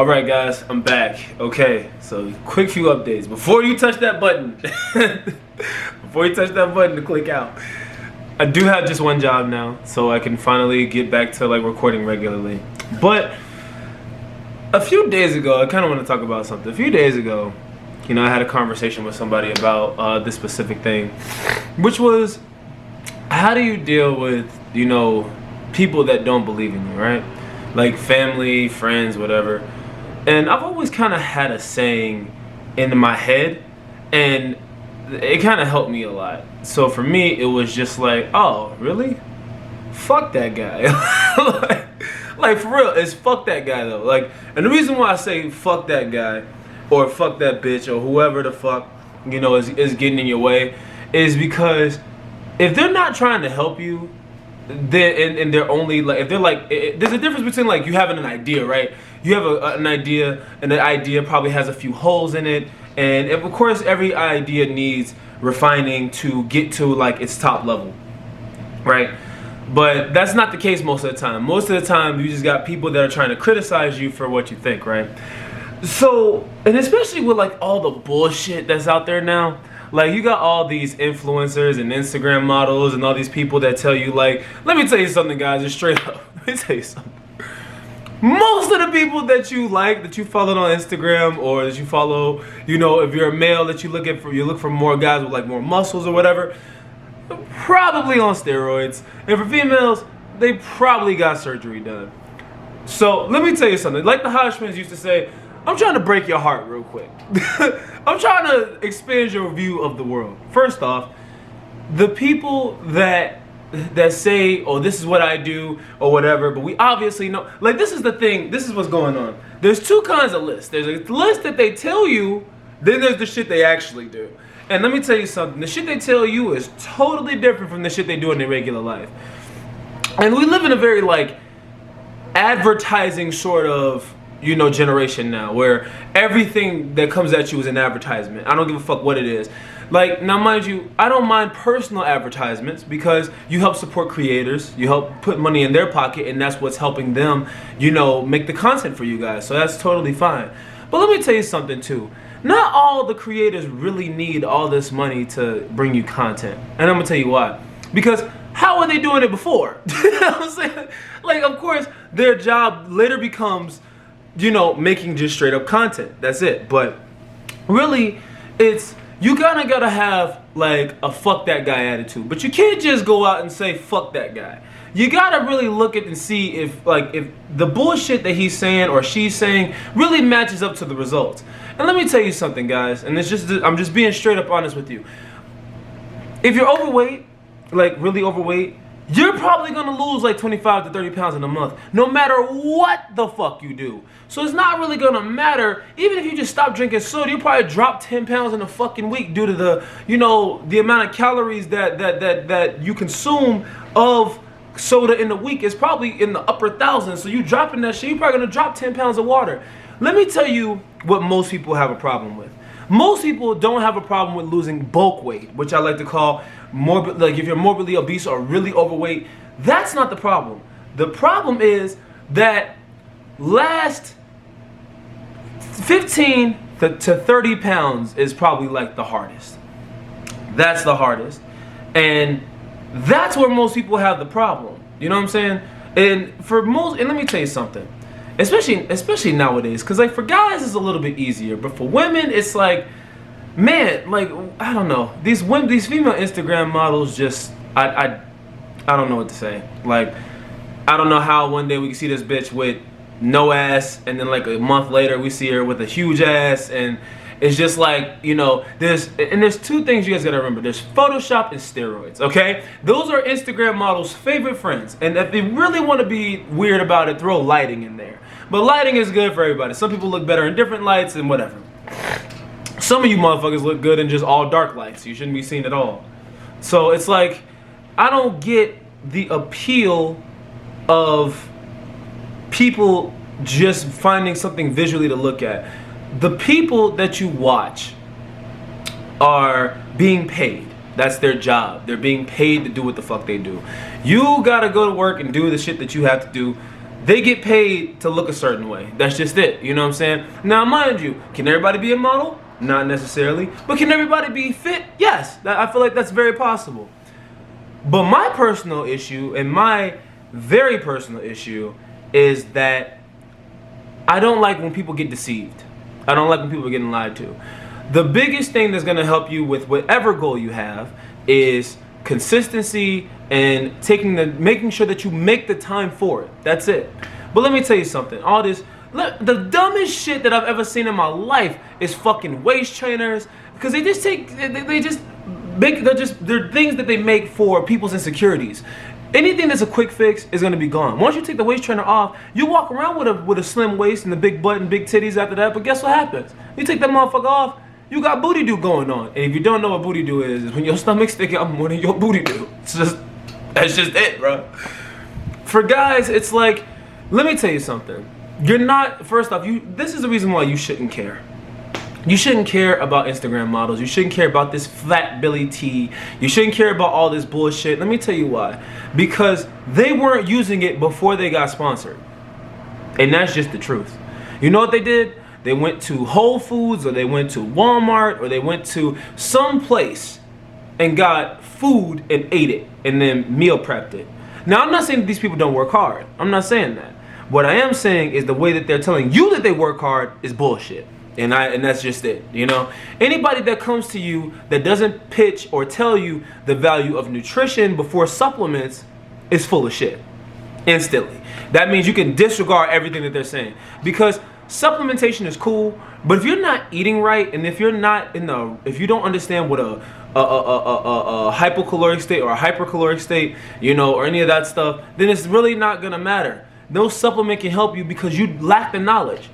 Alright guys, I'm back. Okay, so quick few updates. Before you touch that button, to click out, I do have just one job now, so I can finally get back to like recording regularly. But a few days ago, I kind of want to talk about something. A few days ago, I had a conversation with somebody about this specific thing, which was, how do you deal with, people that don't believe in you, right? Like family, friends, whatever. And I've always kind of had a saying in my head, and it kind of helped me a lot. So for me, it was just like, oh, really? Fuck that guy. like for real, it's fuck that guy though. Like, and the reason why I say fuck that guy, or fuck that bitch, or whoever the fuck, is getting in your way, is because if they're not trying to help you, and they're only like, if they're like, there's a difference between like you having an idea, right? You have an idea, and the idea probably has a few holes in it, and of course every idea needs refining to get to like its top level, right? But that's not the case most of the time. Most of the time you just got people that are trying to criticize you for what you think, right? So, and especially with like all the bullshit that's out there now, like you got all these influencers and Instagram models and all these people that tell you like, let me tell you something guys, just straight up, let me tell you something. Most of the people that you like, that you followed on Instagram, or that you follow, if you're a male that you look for more guys with like more muscles or whatever, probably on steroids. And for females, they probably got surgery done. So let me tell you something. Like the Hodgmans used to say, I'm trying to break your heart real quick. I'm trying to expand your view of the world. First off, the people that say, oh, this is what I do, or whatever, but we obviously know, like this is the thing, this is what's going on. There's two kinds of lists. There's a list that they tell you, then there's the shit they actually do. And let me tell you something, the shit they tell you is totally different from the shit they do in their regular life. And we live in a very like advertising sort of generation now, where everything that comes at you is an advertisement. I don't give a fuck what it is. Like, now mind you, I don't mind personal advertisements because you help support creators, you help put money in their pocket, and that's what's helping them, make the content for you guys. So that's totally fine. But let me tell you something too. Not all the creators really need all this money to bring you content. And I'm gonna tell you why. Because how are they doing it before? You know what I'm saying? Like, of course, their job later becomes making just straight up content. That's it. But really, you gotta have like a fuck that guy attitude. But you can't just go out and say fuck that guy. You gotta really look at and see if the bullshit that he's saying or she's saying really matches up to the results. And let me tell you something, guys, and I'm just being straight up honest with you. If you're overweight, like really overweight, you're probably gonna lose like 25 to 30 pounds in a month, no matter what the fuck you do. So it's not really gonna matter. Even if you just stop drinking soda, you probably drop 10 pounds in a fucking week due to the amount of calories that you consume of soda in a week is probably in the upper thousands. So you dropping that shit, you're probably gonna drop 10 pounds of water. Let me tell you what most people have a problem with. Most people don't have a problem with losing bulk weight, which I like to call morbid, like if you're morbidly obese or really overweight, that's not the problem. The problem is that last 15 to 30 pounds is probably like the hardest. That's the hardest. And that's where most people have the problem. You know what I'm saying? And let me tell you something. Especially nowadays, because like for guys it's a little bit easier, but for women it's like, man, like I don't know, these female Instagram models just I don't know what to say. Like, I don't know how one day we can see this bitch with no ass, and then like a month later we see her with a huge ass, and it's just like, there's two things you guys gotta remember. There's Photoshop and steroids, okay? Those are Instagram models' favorite friends. And if they really want to be weird about it, throw lighting in there. But lighting is good for everybody. Some people look better in different lights and whatever. Some of you motherfuckers look good in just all dark lights. You shouldn't be seen at all. So it's like, I don't get the appeal of people just finding something visually to look at. The people that you watch are being paid. That's their job. They're being paid to do what the fuck they do. You gotta go to work and do the shit that you have to do. They get paid to look a certain way. That's just it. You know what I'm saying? Now, mind you, can everybody be a model? Not necessarily. But can everybody be fit? Yes. I feel like that's very possible. But my personal issue, and my very personal issue, is that I don't like when people get deceived. I don't like when people are getting lied to. The biggest thing that's going to help you with whatever goal you have is consistency and making sure that you make the time for it. That's it. But let me tell you something. All this, the dumbest shit that I've ever seen in my life is fucking waist trainers, because they're things that they make for people's insecurities. Anything that's a quick fix is gonna be gone. Once you take the waist trainer off, you walk around with a slim waist and a big butt and big titties after that. But guess what happens? You take that motherfucker off, you got booty do going on. And if you don't know what booty do is when your stomach sticking out more than your booty do. That's just it, bro. For guys, it's like, let me tell you something. You're not, first off, this is the reason why you shouldn't care. You shouldn't care about Instagram models. You shouldn't care about this flat Billy T. You shouldn't care about all this bullshit. Let me tell you why. Because they weren't using it before they got sponsored. And that's just the truth. You know what they did? They went to Whole Foods, or they went to Walmart, or they went to some place and got food and ate it and then meal prepped it. Now, I'm not saying that these people don't work hard. I'm not saying that. What I am saying is the way that they're telling you that they work hard is bullshit. And that's just it, you know? Anybody that comes to you that doesn't pitch or tell you the value of nutrition before supplements is full of shit. Instantly. That means you can disregard everything that they're saying. Because supplementation is cool, but if you're not eating right, and if you don't understand what a hypocaloric state or a hypercaloric state, you know, or any of that stuff, then it's really not gonna matter. No supplement can help you because you lack the knowledge.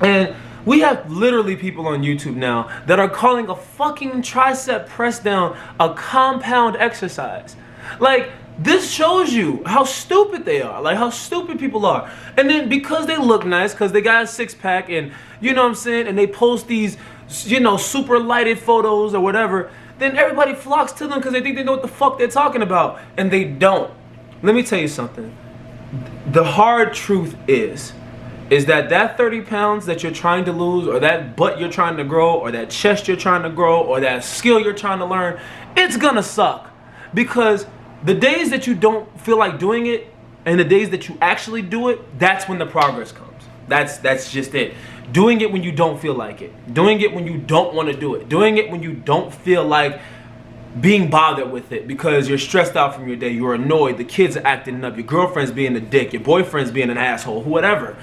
And we have literally people on YouTube now that are calling a fucking tricep press down a compound exercise. Like, this shows you how stupid they are, like how stupid people are. And then because they look nice, because they got a six-pack, and you know what I'm saying, and they post these, you know, super lighted photos or whatever, then everybody flocks to them because they think they know what the fuck they're talking about, and they don't. Let me tell you something. The hard truth is that 30 pounds that you're trying to lose, or that butt you're trying to grow, or that chest you're trying to grow, or that skill you're trying to learn, it's gonna suck. Because the days that you don't feel like doing it, and the days that you actually do it, that's when the progress comes. That's just it. Doing it when you don't feel like it. Doing it when you don't want to do it. Doing it when you don't feel like being bothered with it because you're stressed out from your day, you're annoyed, the kids are acting up, your girlfriend's being a dick, your boyfriend's being an asshole, whatever.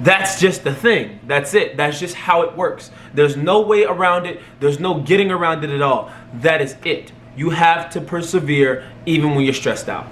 That's just the thing. That's it. That's just how it works. There's no way around it. There's no getting around it at all. That is it. You have to persevere even when you're stressed out.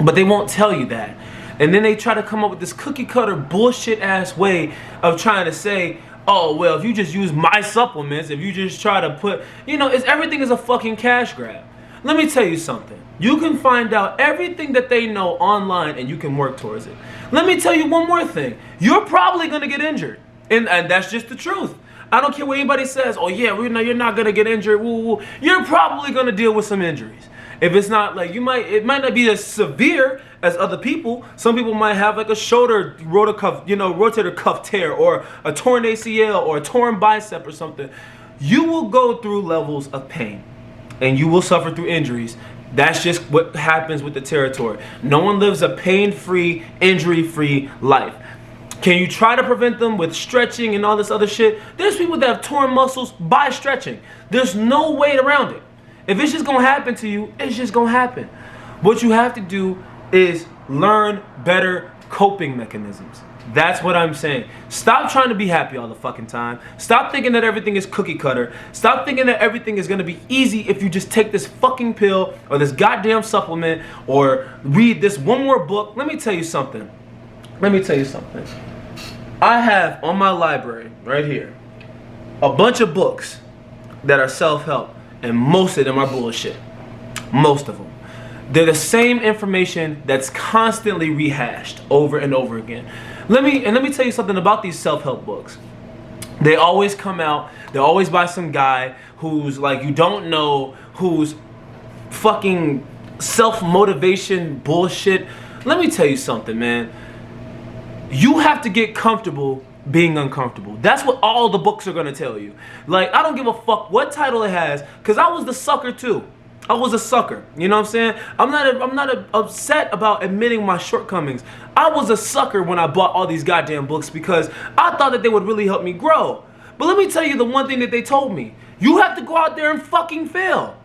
But they won't tell you that. And then they try to come up with this cookie cutter bullshit ass way of trying to say, oh, well, if you just use my supplements, if you just try to put, you know, everything is a fucking cash grab. Let me tell you something. You can find out everything that they know online and you can work towards it. Let me tell you one more thing. You're probably going to get injured. And that's just the truth. I don't care what anybody says. Oh, yeah, you're not going to get injured. Woo, woo. You're probably going to deal with some injuries. If it's not like, it might not be as severe as other people. Some people might have like a shoulder rotator cuff tear, or a torn ACL, or a torn bicep or something. You will go through levels of pain and you will suffer through injuries. That's just what happens with the territory. No one lives a pain-free, injury-free life. Can you try to prevent them with stretching and all this other shit? There's people that have torn muscles by stretching. There's no way around it. If it's just gonna happen to you, it's just gonna happen. What you have to do is learn better coping mechanisms. That's what I'm saying. Stop trying to be happy all the fucking time. Stop thinking that everything is cookie cutter. Stop thinking that everything is gonna be easy if you just take this fucking pill or this goddamn supplement or read this one more book. Let me tell you something. I have on my library right here a bunch of books that are self-help, and most of them are bullshit. Most of them. They're the same information that's constantly rehashed over and over again. Let me tell you something about these self-help books. They always come out, they're always by some guy who's like, you don't know, who's fucking self-motivation bullshit. Let me tell you something, man. You have to get comfortable being uncomfortable. That's what all the books are gonna tell you. Like, I don't give a fuck what title it has, because I was the sucker too. I was a sucker. You know what I'm saying? I'm not upset about admitting my shortcomings. I was a sucker when I bought all these goddamn books because I thought that they would really help me grow. But let me tell you the one thing that they told me. You have to go out there and fucking fail.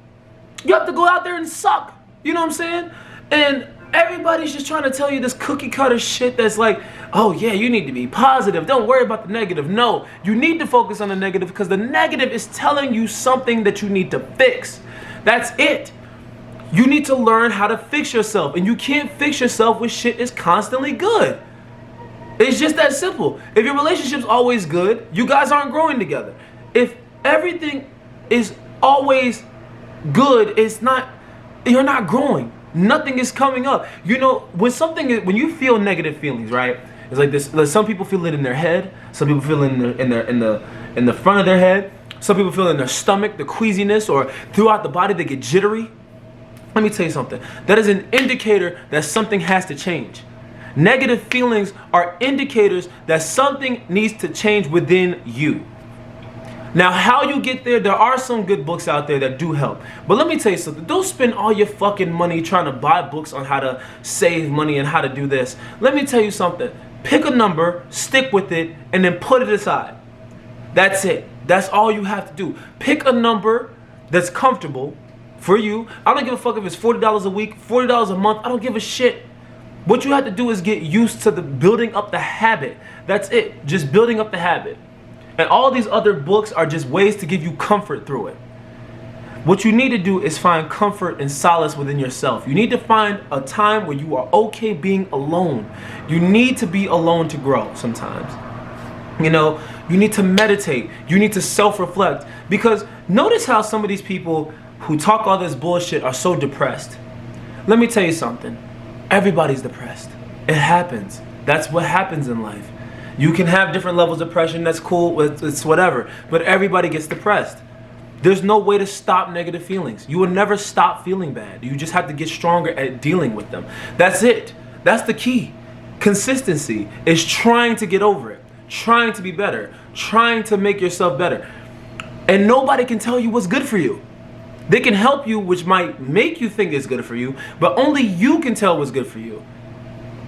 You have to go out there and suck. You know what I'm saying? And everybody's just trying to tell you this cookie cutter shit that's like, oh yeah, you need to be positive. Don't worry about the negative. No, you need to focus on the negative because the negative is telling you something that you need to fix. That's it. You need to learn how to fix yourself, and you can't fix yourself when shit is constantly good. It's just that simple. If your relationship's always good, you guys aren't growing together. If everything is always good, you're not growing. Nothing is coming up. You know, when you feel negative feelings, right? It's like this. Like some people feel it in their head. Some people feel it in the front of their head. Some people feel it in their stomach, the queasiness, or throughout the body they get jittery. Let me tell you something. That is an indicator that something has to change. Negative feelings are indicators that something needs to change within you. Now, how you get there are some good books out there that do help. But let me tell you something. Don't spend all your fucking money trying to buy books on how to save money and how to do this. Let me tell you something. Pick a number, stick with it, and then put it aside. That's it. That's all you have to do. Pick a number that's comfortable for you. I don't give a fuck if it's $40 a week, $40 a month. I don't give a shit. What you have to do is get used to the building up the habit. That's it. Just building up the habit. And all these other books are just ways to give you comfort through it. What you need to do is find comfort and solace within yourself. You need to find a time where you are okay being alone. You need to be alone to grow sometimes. You know, you need to meditate. You need to self-reflect. Because notice how some of these people who talk all this bullshit are so depressed. Let me tell you something. Everybody's depressed. It happens. That's what happens in life. You can have different levels of depression. That's cool. It's whatever. But everybody gets depressed. There's no way to stop negative feelings. You will never stop feeling bad. You just have to get stronger at dealing with them. That's it. That's the key. Consistency is trying to get over it. Trying to be better. Trying to make yourself better. And nobody can tell you what's good for you. They can help you, which might make you think it's good for you, but only you can tell what's good for you.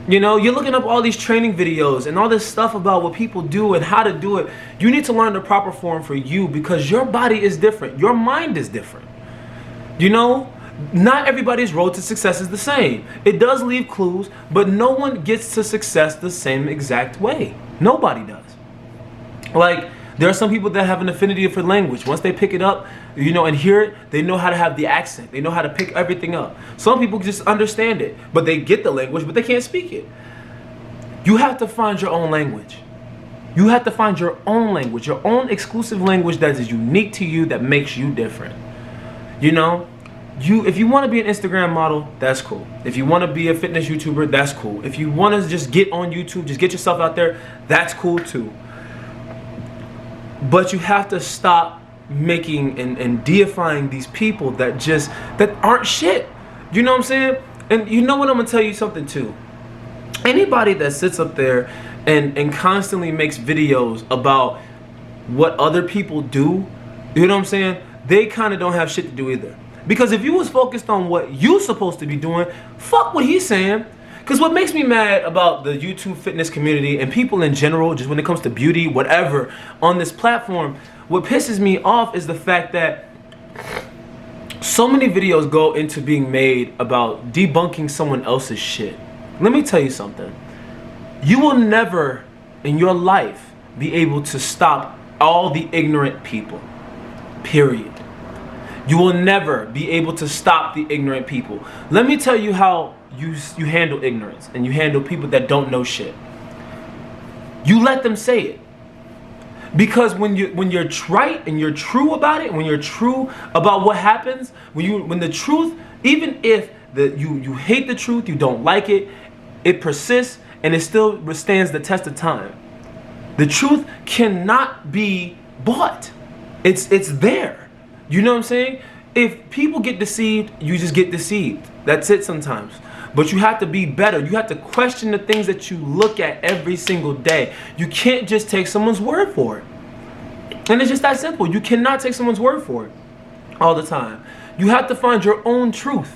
You know, you're looking up all these training videos and all this stuff about what people do and how to do it. You need to learn the proper form for you because your body is different. Your mind is different. You know, not everybody's road to success is the same. It does leave clues, but no one gets to success the same exact way. Nobody does. Like, there are some people that have an affinity for language. Once they pick it up, you know, and hear it, they know how to have the accent. They know how to pick everything up. Some people just understand it, but they get the language, but they can't speak it. You have to find your own language. You have to find your own language, your own exclusive language that is unique to you, that makes you different. You know, if you want to be an Instagram model, that's cool. If you want to be a fitness YouTuber, that's cool. If you want to just get on YouTube, just get yourself out there, that's cool too. But you have to stop making and deifying these people that aren't shit. You know what I'm saying? And you know what, I'm gonna tell you something too. Anybody that sits up there and constantly makes videos about what other people do, you know what I'm saying? They kind of don't have shit to do either. Because if you was focused on what you're supposed to be doing, fuck what he's saying. Because what makes me mad about the YouTube fitness community and people in general, just when it comes to beauty, whatever, on this platform, what pisses me off is the fact that so many videos go into being made about debunking someone else's shit. Let me tell you something. You will never in your life be able to stop all the ignorant people. Period. You will never be able to stop the ignorant people. Let me tell you how you handle ignorance and you handle people that don't know shit. You let them say it. Because when you're right and you're true about it, when you're true about what happens, when the truth, even if you hate the truth, you don't like it, it persists and it still withstands the test of time. The truth cannot be bought. It's there. You know what I'm saying? If people get deceived, you just get deceived. That's it sometimes. but you have to be better. You have to question the things that you look at every single day. You can't just take someone's word for it. And it's just that simple. You cannot take someone's word for it all the time. You have to find your own truth.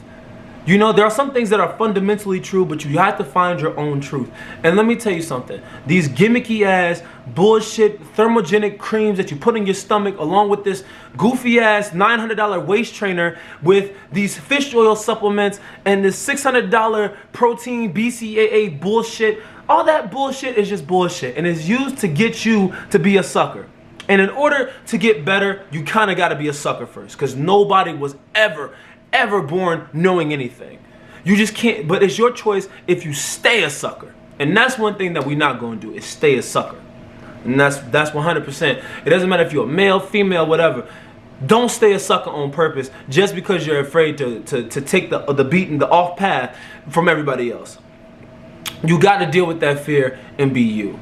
You know, there are some things that are fundamentally true, but you have to find your own truth. And let me tell you something. These gimmicky ass bullshit thermogenic creams that you put in your stomach, along with this goofy ass $900 waist trainer with these fish oil supplements and this $600 protein BCAA bullshit, all that bullshit is just bullshit, and it's used to get you to be a sucker. And in order to get better, you kind of got to be a sucker first, because nobody was ever born knowing anything. You just can't. But it's your choice if you stay a sucker. And that's one thing that we're not going to do, is stay a sucker. And that's 100%. It doesn't matter if you're a male, female, whatever. Don't stay a sucker on purpose just because you're afraid to take the beaten, the off path from everybody else. You got to deal with that fear and be you.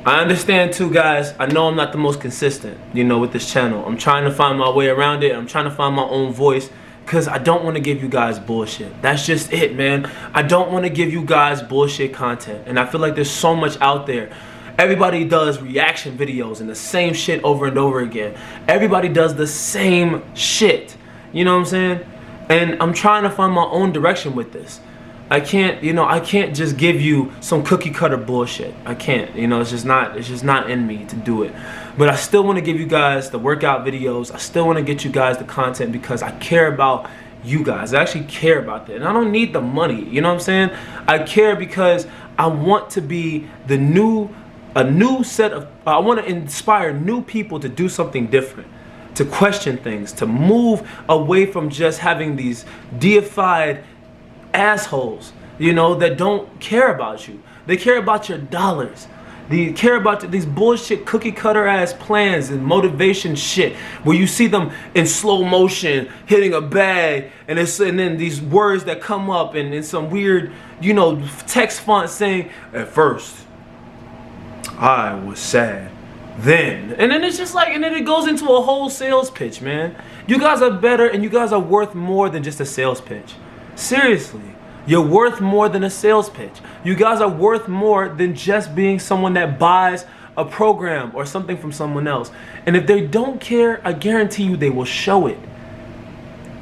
I understand too, guys. I know I'm not the most consistent, you know, with this channel. I'm trying to find my way around it. I'm trying to find my own voice, because I don't want to give you guys bullshit. That's just it, man. I don't want to give you guys bullshit content. And I feel like there's so much out there. Everybody does reaction videos and the same shit over and over again. Everybody does the same shit. You know what I'm saying? And I'm trying to find my own direction with this. I can't, you know, I can't just give you some cookie cutter bullshit. I can't, you know, it's just not in me to do it. But I still want to give you guys the workout videos. I still want to get you guys the content because I care about you guys. I actually care about that. And I don't need the money, you know what I'm saying? I care because I want to be I want to inspire new people to do something different, to question things, to move away from just having these deified assholes, you know, that don't care about you. They care about your dollars. They care about these bullshit cookie cutter ass plans and motivation shit where you see them in slow motion hitting a bag, and then these words that come up in some weird, you know, text font saying, "At first I was sad, then," and then it's just like, and then it goes into a whole sales pitch, man. You guys are better, and you guys are worth more than just a sales pitch. Seriously, you're worth more than a sales pitch. You guys are worth more than just being someone that buys a program or something from someone else. And if they don't care, I guarantee you they will show it.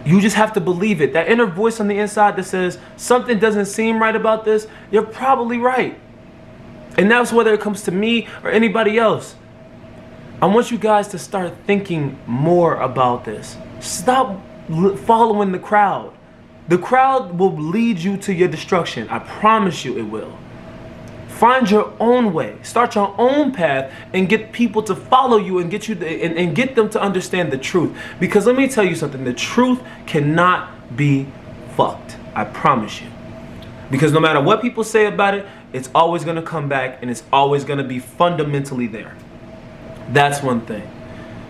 You just have to believe it. That inner voice on the inside that says something doesn't seem right about this, you're probably right. And that's whether it comes to me or anybody else. I want you guys to start thinking more about this. Stop following the crowd. The crowd will lead you to your destruction. I promise you it will. Find your own way. Start your own path and get people to follow you and get you and get them to understand the truth. Because let me tell you something, the truth cannot be fucked. I promise you. Because no matter what people say about it, it's always going to come back, and it's always going to be fundamentally there. That's one thing.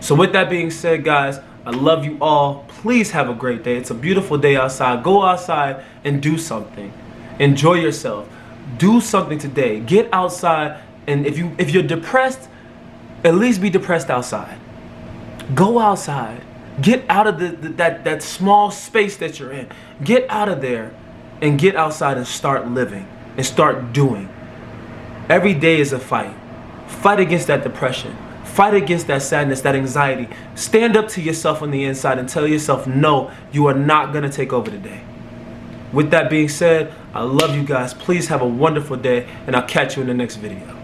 So with that being said, guys, I love you all. Please have a great day. It's a beautiful day outside. Go outside and do something. Enjoy yourself. Do something today. Get outside, and if you're depressed, at least be depressed outside. Go outside. Get out of that small space that you're in. Get out of there and get outside and start living and start doing. Every day is a fight. Fight against that depression. Fight against that sadness, that anxiety. Stand up to yourself on the inside and tell yourself, no, you are not going to take over today. With that being said, I love you guys. Please have a wonderful day, and I'll catch you in the next video.